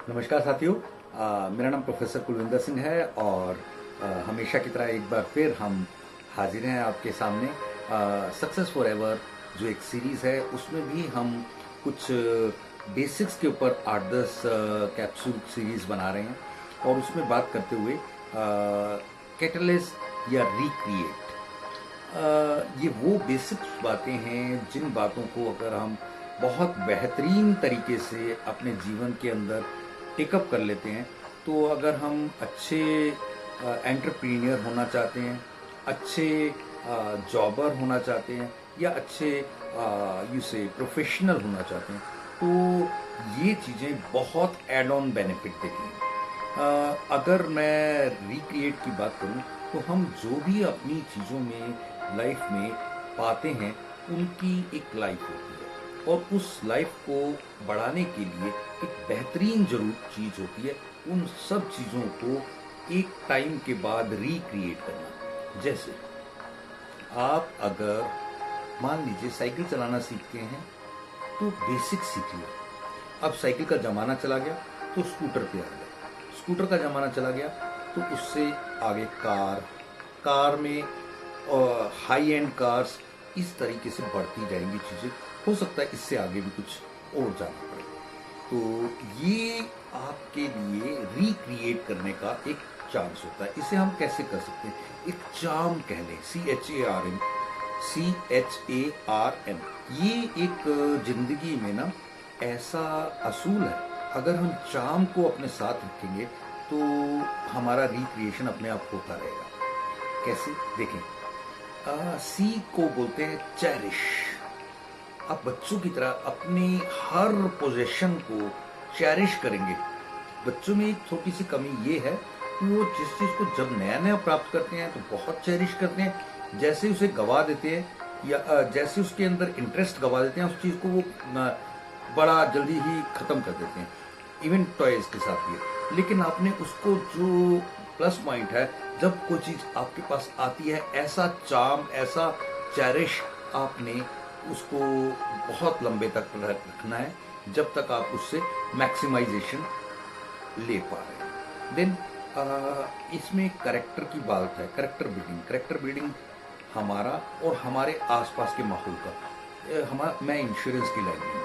नमस्कार साथियों। मेरा नाम प्रोफेसर कुलविंदर सिंह है और हमेशा की तरह एक बार फिर हम हाजिर हैं आपके सामने। सक्सेस फॉर एवर जो एक सीरीज़ है उसमें भी हम कुछ बेसिक्स के ऊपर 8-10 कैप्सूल सीरीज़ बना रहे हैं और उसमें बात करते हुए कैटलिस्ट या रिक्रिएट, ये वो बेसिक बातें हैं जिन बातों को अगर हम बहुत बेहतरीन तरीके से अपने जीवन के अंदर टेकअप कर लेते हैं, तो अगर हम अच्छे एंटरप्रेन्योर होना चाहते हैं, अच्छे जॉबर होना चाहते हैं या अच्छे यू से प्रोफेशनल होना चाहते हैं, तो ये चीज़ें बहुत एड ऑन बेनिफिट देती हैं। अगर मैं रिक्रिएट की बात करूं तो हम जो भी अपनी चीज़ों में लाइफ में पाते हैं उनकी एक लाइफ होती है और उस लाइफ को बढ़ाने के लिए एक बेहतरीन जरूर चीज़ होती है उन सब चीज़ों को एक टाइम के बाद रिक्रिएट करना। जैसे आप अगर मान लीजिए साइकिल चलाना सीखते हैं तो बेसिक सीख लिया, अब साइकिल का ज़माना चला गया तो स्कूटर पे आ गए, स्कूटर का ज़माना चला गया तो उससे आगे कार में हाई एंड कार्स, इस तरीके से बढ़ती जाएंगी चीज़ें। हो सकता है इससे आगे भी कुछ और जाना पड़े, तो ये आपके लिए रिक्रिएट करने का एक चांस होता है। इसे हम कैसे कर सकते हैं, एक चार्म कह लें, CHARM, ये एक जिंदगी में ना ऐसा असूल है, अगर हम चार्म को अपने साथ रखेंगे तो हमारा रिक्रिएशन अपने आप होता रहेगा। कैसे देखें, सी को बोलते हैं चेरिश। आप बच्चों की तरह अपनी हर पोजेशन को चेरिश करेंगे। बच्चों में एक छोटी सी कमी ये है कि वो जिस चीज़ को जब नया नया प्राप्त करते हैं तो बहुत चेरिश करते हैं, जैसे उसे गवा देते हैं या जैसे उसके अंदर इंटरेस्ट गवा देते हैं उस चीज़ को वो बड़ा जल्दी ही ख़त्म कर देते हैं, इवन टॉयज के साथ भी। लेकिन आपने उसको जो प्लस पॉइंट है, जब कोई चीज़ आपके पास आती है, ऐसा चार्म, ऐसा चेरिश आपने उसको बहुत लंबे तक रखना है जब तक आप उससे मैक्सिमाइजेशन ले पा रहे हैं। देन इसमें करेक्टर की बात है, करेक्टर बिल्डिंग हमारा और हमारे आसपास के माहौल का। मैं इंश्योरेंस की लाइन में हूँ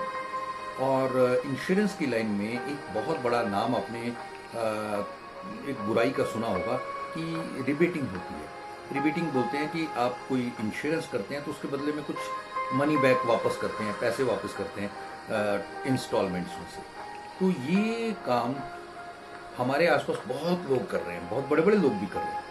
और इंश्योरेंस की लाइन में एक बहुत बड़ा नाम आपने एक बुराई का सुना होगा कि रिबेटिंग होती है। रिबेटिंग बोलते हैं कि आप कोई इंश्योरेंस करते हैं तो उसके बदले में कुछ मनी बैक वापस करते हैं, पैसे वापस करते हैं इंस्टॉलमेंट्स में से। तो ये काम हमारे आसपास बहुत लोग कर रहे हैं, बहुत बड़े बड़े लोग भी कर रहे हैं,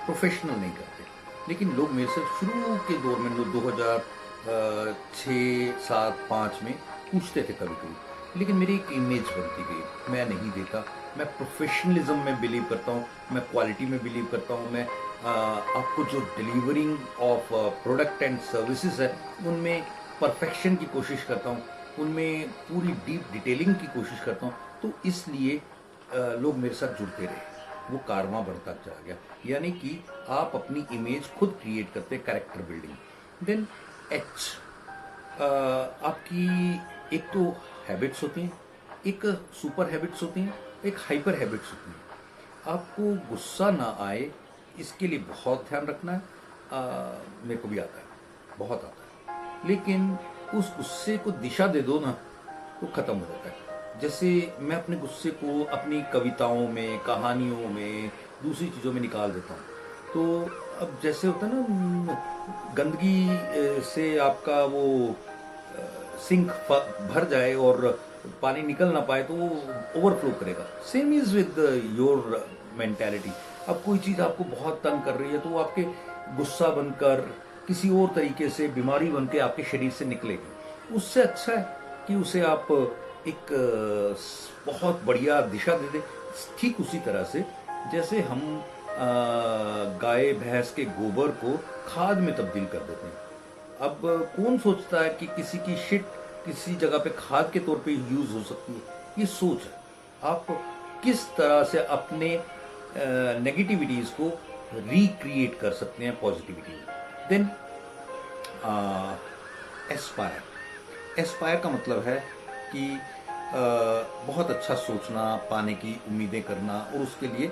प्रोफेशनल नहीं करते। लेकिन लोग मेरे से शुरू के दौर में 2006, 7, 5 में पूछते थे कभी कभी, लेकिन मेरी एक इमेज बनती गई, मैं नहीं देता। मैं प्रोफेशनलिज्म में बिलीव करता हूँ, मैं क्वालिटी में बिलीव करता हूँ, मैं आपको जो delivering of product and services है उनमें परफेक्शन की कोशिश करता हूँ, उनमें पूरी डीप डिटेलिंग की कोशिश करता हूँ। तो इसलिए लोग मेरे साथ जुड़ते रहे, वो कारवां बढ़ता चला गया। यानी कि आप अपनी इमेज खुद क्रिएट करते हैं, कैरेक्टर बिल्डिंग। देन एच, आपकी एक तो हैबिट्स होती हैं, एक सुपर हैबिट्स होती हैं, एक हाइपर हैबिट्स होती हैं। आपको गुस्सा ना आए इसके लिए बहुत ध्यान रखना है। मेरे को भी आता है, बहुत आता है, लेकिन उस गुस्से को दिशा दे दो ना तो खत्म हो जाता है। जैसे मैं अपने गुस्से को अपनी कविताओं में, कहानियों में, दूसरी चीज़ों में निकाल देता हूँ। तो अब जैसे होता है ना, गंदगी से आपका वो सिंक भर जाए और पानी निकल ना पाए तो वो ओवरफ्लो करेगा। Same is with your mentality. अब कोई चीज़ आपको बहुत तंग कर रही है तो वो आपके गुस्सा बनकर किसी और तरीके से बीमारी बन के आपके शरीर से निकलेगी। उससे अच्छा है कि उसे आप एक बहुत बढ़िया दिशा दे दे। ठीक उसी तरह से जैसे हम गाय भैंस के गोबर को खाद में तब्दील कर देते हैं। अब कौन सोचता है कि किसी की शिट किसी जगह पे खाद के तौर पे यूज हो सकती है? ये सोच है। आप किस तरह से अपने नेगेटिविटीज को रिक्रिएट कर सकते हैं पॉजिटिविटी में। देन एस्पायर, एस्पायर का मतलब है कि बहुत अच्छा सोचना, पाने की उम्मीदें करना और उसके लिए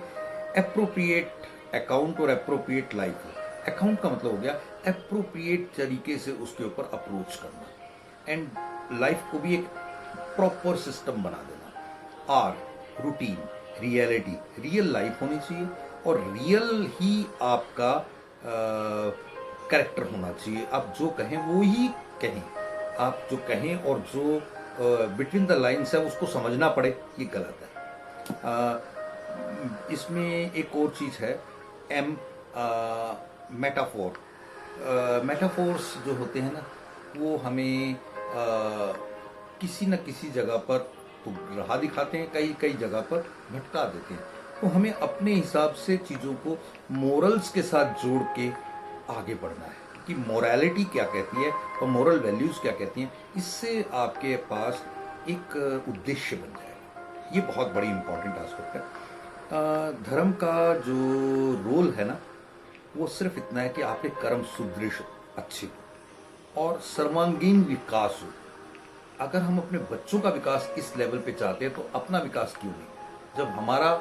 एप्रोप्रिएट अकाउंट और एप्रोप्रिएट लाइफ। अकाउंट का मतलब हो गया एप्रोप्रिएट तरीके से उसके ऊपर अप्रोच करना एंड लाइफ को भी एक प्रॉपर सिस्टम बना देना। Our routine, reality, real life होनी चाहिए और रियल ही आपका कैरेक्टर होना चाहिए। आप जो कहें वो ही कहें, आप जो कहें और जो बिटवीन द लाइन्स है उसको समझना पड़े, ये गलत है। इसमें एक और चीज़ है, एम मेटाफोर। मेटाफोर्स जो होते हैं ना, वो हमें किसी न किसी जगह पर तो राह दिखाते हैं, कई कई जगह पर भटका देते हैं। तो हमें अपने हिसाब से चीज़ों को मोरल्स के साथ जोड़ के आगे बढ़ना है कि मोरालिटी क्या कहती है और मोरल वैल्यूज़ क्या कहती हैं। इससे आपके पास एक उद्देश्य बन जाएगा। ये बहुत बड़ी इंपॉर्टेंट एस्पेक्ट है। धर्म का जो रोल है ना, वो सिर्फ इतना है कि आपके कर्म सुदृढ़ अच्छे हो और सर्वांगीण विकास हो। अगर हम अपने बच्चों का विकास इस लेवल पे चाहते हैं तो अपना विकास क्यों नहीं। जब हमारा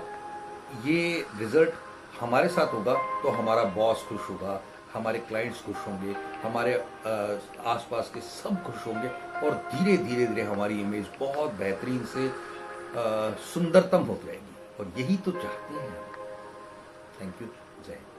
ये रिजल्ट हमारे साथ होगा तो हमारा बॉस खुश होगा, हमारे क्लाइंट्स खुश होंगे, हमारे आसपास के सब खुश होंगे और धीरे धीरे धीरे हमारी इमेज बहुत बेहतरीन से सुंदरतम होती रहेगी और यही तो चाहते हैं। Thank you. जय हिंद।